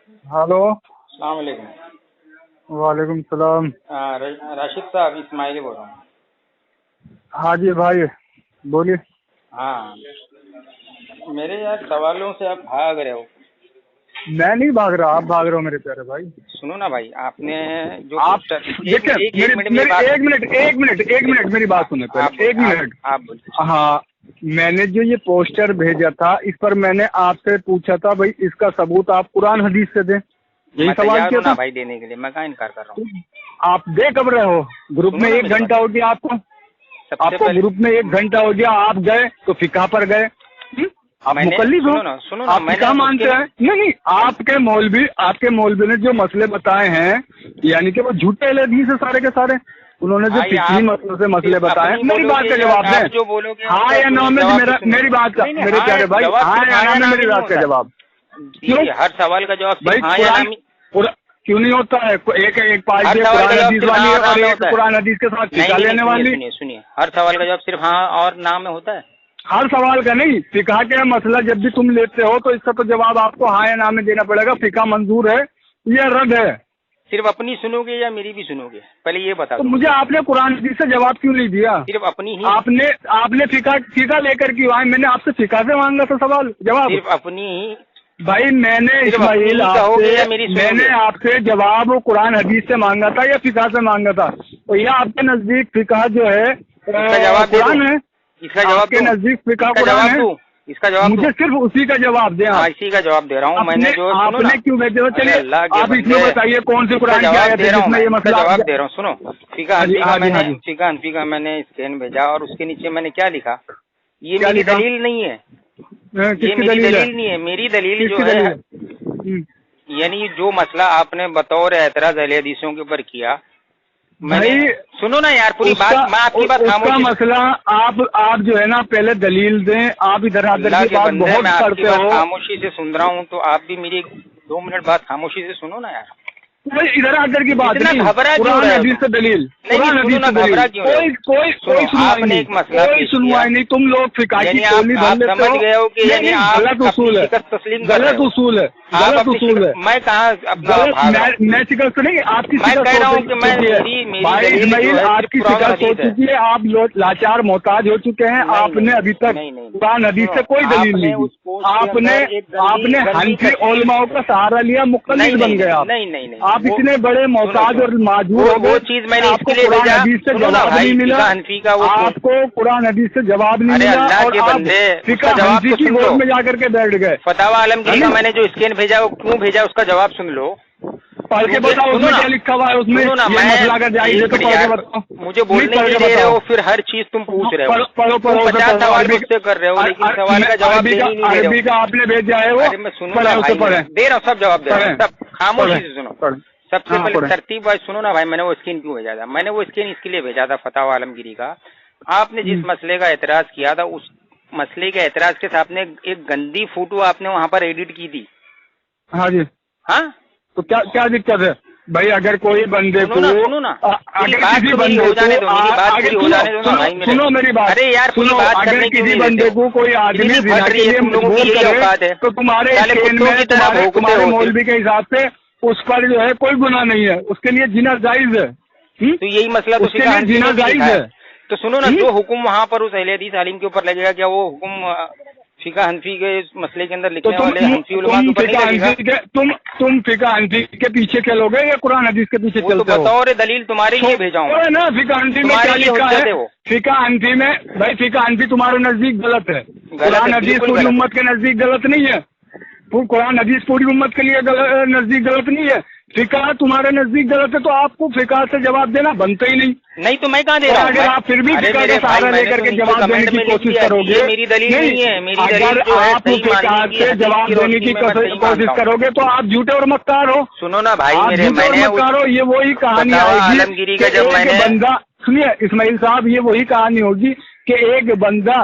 Hello, السلام علیکم۔ وعلیکم السلام۔ راشد صاحب اسماعیلی بول رہا ہوں۔ ہاں جی بھائی بولیے۔ ہاں، میرے یار سوالوں سے آپ بھاگ رہے ہو۔ میں نہیں بھاگ رہا، آپ بھاگ رہے ہو میرے پیارے بھائی۔ سنو نا بھائی، آپ نے جو آپ دیکھیں ایک منٹ میری بات سنیں پہلے، ایک منٹ۔ آپ بولیے۔ ہاں، میں نے جو یہ پوسٹر بھیجا تھا اس پر میں نے آپ سے پوچھا تھا بھائی اس کا ثبوت آپ قرآن حدیث سے دیں، یہی میں سوال تیار کیا ہوں نا تھا بھائی دینے کے لیے، میں کہاں انکار کر رہا ہوں۔ آپ دے کب رہے ہو؟ گروپ میں سنو نا 1 میری گھنٹہ بات۔ ہو گیا آپ کو، سب آپ سے کو پہلے گروپ میں 1 گھنٹہ ہو گیا، آپ گئے تو فقہ پر گئے۔ آپ میں نے مکلف ہو، سنو نا آپ میں نے فقہ اس مانتے کے ہیں؟ نہیں، آپ کے مولوی نے جو مسئلے بتائے ہیں یعنی کہ وہ جھوٹے حدیث ہیں سارے کے سارے، انہوں نے جو بھائی فقہی آپ مسئلوں سے مسئلے صرف بتائے ہیں۔ اپنی میری بولو بات گے کا یا جواب دیں، آپ جو بولو گے ہاں یا نو میں میری بات کا، میرے پیارے بھائی ہاں یا نہ میں میری بات کا جواب کیوں؟ ہر سوال کا جواب بھائی صرف ہاں یا نہ میں۔ کیوں نہیں ہوتا ہے؟ ایک پارٹی ہر ہے سوال کا قرآن جواب حدیث صرف والی ہاں ہے اور نہ اور میں ایک ہوتا ہے۔ قرآن حدیث کے ساتھ فقہ لینے والی۔ سنیے، ہر سوال کا جواب صرف ہاں اور نہ میں ہوتا ہے۔ ہر سوال کا نہیں، فقہ کا مسئلہ جب بھی تم لیتے ہو تو اس کا تو جواب آپ کو ہاں یا نہ میں دینا پڑے گا۔ فقہ منظور ہے یا رد ہے؟ صرف اپنی سنو گے یا میری بھی سنو گے؟ پہلے یہ بتا تو دو مجھے آپ نے قرآن حدیث سے جواب کیوں نہیں دیا؟ صرف اپنی ہی آپ نے فقہ لے کر کیوں آئے؟ میں نے آپ سے فقہ سے مانگا تھا سوال جواب۔ صرف اپنی ہی بھائی میں نے صرف اسماعیل اپنی ہی کہو گے یا میری سنو گے؟ آپ سے جواب قرآن حدیث سے مانگا تھا یا فقہ سے مانگا تھا؟ تو یہ آپ کے نزدیک فقہ جو ہے اس کا جواب دے قرآن دوں؟ ہے؟ اس کا جواب آپ کے دوں؟ نزدیک فقہ اس کا قرآن جواب ہے؟ دوں؟ اس کا جواب مجھے دوں؟ صرف اسی کا جواب دیں ہاں آپ۔ اسی کا جواب دے رہا ہوں میں نے جو آپ سنو نا نے کیوں بھیجے؟ چلیے اللہ کے آپ اس بندے، میں بتائیے کون سی اس کا قرآن کی جواب آیت دے ہے رہا جس ہوں میں میں، یہ اس کا مسئلہ جواب دے رہا ہوں۔ سنو، فقہ ہاں جی، حنفی کا ہاں جی، میں ہاں نے جی۔ فقہ حنفی کا میں نے اسکین بھیجا اور اس کے نیچے میں نے کیا لکھا؟ یہ کیا میری لکھا؟ دلیل نہیں ہے، کس یہ کی میری دلیل ہے؟ دلیل نہیں ہے، میری دلیل کس جو کی ہے دلیل ہے؟ یعنی جو مسئلہ آپ نے بطور اعتراض اہل حدیثوں کے اوپر کیا، میں نے بھائی سنو نا یار پوری بات، میں آپ کی بات اس کا خاموشی سے، مسئلہ آپ جو ہے نا پہلے دلیل دیں۔ آپ ادھر ادھر اللہ کی کے بات بندے بہت میں آپ کی کرتے بات ہو۔ خاموشی سے سن رہا ہوں تو آپ بھی میری 2 منٹ بات خاموشی سے سنو نا یار۔ کوئی ادھر ادھر کی بات اتنا نہیں، گھبرا کیوں قرآن رہے ہو حدیث تم؟ سے دلیل، نہیں قرآن سنو حدیث نا، سے دلیل، گھبرا کیوں رہے ہو؟ کوئی سنو، آپ سنوائی نے نہیں، ایک مسئلہ کوئی پیش کیا، سنوائی نہیں۔ تم لوگ فقہ کی یعنی ٹولی بھر آپ لیتے سمجھ ہو۔ گئے ہو کہ یعنی نہیں، آپ غلط اپنی اصول ہے، شکست تسلیم کر رہے غلط ہو۔ اصول ہے، آپ غلط اپنی اصول ہے، میں کہاں اپنا غلط۔ بھاگ رہا ہوں؟ میں شکست نہیں، آپ کی میں شکست کہہ ہو رہا ہوں کہ میں چکی ہے میری بھائی دلیل جو اسماعیل، ہے آپ صرف کی قرآن اور شکست ہو حدیث ہے۔ چکی ہے، آپ لوگ لاچار محتاج ہو چکے ہیں۔ نہیں آپ نے نہیں ابھی تک نہیں، قرآن حدیث سنو، سے کوئی آپ دلیل نے نہیں دی۔ اس پوسٹ کے آپ نے اندر ایک گندی حنفی تصویر، علماء کا سہارا لیا، مقلد بن گئے آپ۔ نہیں آپ اتنے بڑے محتاج اور معذور ہو وہ گئے چیز میں کہ نے آپ اس کو کے لیے قرآن بھیجا۔ حدیث سے سنو نا جواب بھائی، نہیں ملا، فقہ حنفی کا وہ آپ کو قرآن حدیث سے جواب نہیں ارے ملا اللہ اور کے آپ بندے، اس فقہ کا جواب حنفی تو کی سن گود لو۔ میں جا کر کے بیٹھ گئے۔ فتاوی عالمگیری کا میں نے جو اسکین بھیجا وہ کیوں بھیجا اس کا جواب سن لو۔ پڑھ کے بتاؤ اس سنو میں نا، کیا لکھا ہوا ہے، اس میں سنو نا، یہ میں مسئلہ اگر جائز ہے ایک تو منٹ پڑھ کے یار، بتاؤ۔ مجھے بولنے پڑھ نہیں کے دے رہے بتاؤ۔ ہو، پھر ہر چیز تم پوچھ رہے ہو۔ پڑھو تم 50 سوال عربی مجھ سے کر رہے ہو لیکن سوال کا جواب دینے ہی نہیں دے رہے عربی ہو۔ کا آپ نے بھیجا ہے وہ، ارے میں سنوں پڑھیں نا اسے بھائی، میں پڑھیں دے رہا ہوں، سب جواب دے رہا ہوں، پڑھیں سب خاموشی سے سنو۔ پڑھیں۔ سب سے ہاں پہلے پڑھیں۔ ترتیب وائز سنو نا بھائی، میں نے وہ اسکین کیوں بھیجا تھا؟ میں نے وہ اسکین اس کے لیے بھیجا تھا فتاوی عالمگیری کا۔ آپ نے جس مسئلے کا اعتراض کیا تھا اس مسئلے کے اعتراض کے ساتھ نے ایک گندی فوٹو آپ نے وہاں پر ایڈٹ کی تھی۔ ہاں جی، ہاں تو کیا دقت ہے بھائی؟ اگر کوئی بندے کو، سنو نا، اگر بات کسی تو میری بندے ہو جانے کو، دو، میری بات پوری ہو جانے دو نا بھائی میرے۔ سنو میری بات، ارے یار پوری سنو، بات اگر کرنے کیوں کسی نہیں بندے دیتے کو کوئی آدمی اتنی زنا پھٹ کے رہی ہے لیے تم لوگوں کی، مجبور یہی کرے اوقات ہے تو تمہارے سالے اسکین کتوں میں کی طرح بھونکتے تمہارے ہو صرف۔ مولوی کے حساب سے اس پر جو ہے کوئی گناہ نہیں ہے، اس کے لیے جنا جائز ہے۔ تو یہی مسئلہ تو اس کے فقہ لیے حنفی جنا میں بھی لکھا جائز ہے۔ ہے۔ تو سنو نا، جو حکم وہاں پر اس اہل حدیث عالم کے اوپر لگے گا، کیا وہ حکم فقہ حنفی کے اس مسئلے کے اندر تو لکھنے والے حنفی علماء کے اوپر نہیں فقہ لگے گا؟ حنفی کے تم فقہ حنفی کے پیچھے چلو گے یا قرآن حدیث کے پیچھے وہ تو چلتے ہو؟ بطور دلیل تمہارے لیے بھیجا ہوں میں۔ نا فقہ حنفی میں تمہارے کیا لیے لکھا حجت ہے؟ ہے وہ۔ فقہ حنفی میں بھائی، فقہ حنفی تمہارے نزدیک غلط ہے، قرآن ہے، حدیث بالکل پوری غلط ہے۔ امت کے نزدیک غلط نہیں ہے، قرآن حدیث پوری امت کے لیے نزدیک غلط نہیں ہے، فقہ تمہارے نزدیک غلط ہے، تو آپ کو فقہ سے جواب دینا بنتا ہی نہیں۔ نہیں تو میں کہاں دے رہا ہوں؟ اگر آپ پھر بھی ارے فقہ میرے کا بھائی، سہارا میں لے نے کر تو کے نیچے جواب کمنٹ دینے کی میں لکھ کوشش دیا، کرو گے، یہ میری دلیل نہیں ہے، میری دلیل اگر جو ہے آپ صحیح فقہ ماننے کی، سے حدیث جواب کی دینے روشنی کی میں میں صحیح کوشش مانتا ہوں۔ کرو گے تو آپ جھوٹے اور مکار ہو۔ سنو نا بھائی آپ میرے، جھوٹے میں اور نے مکار ہو، یہ وہی کہانی فتاوی آئے گی عالمگیری کہ کا جب میں ایک نے بندہ، سنیے اسماعیل صاحب، یہ وہی کہانی ہوگی کہ ایک بندہ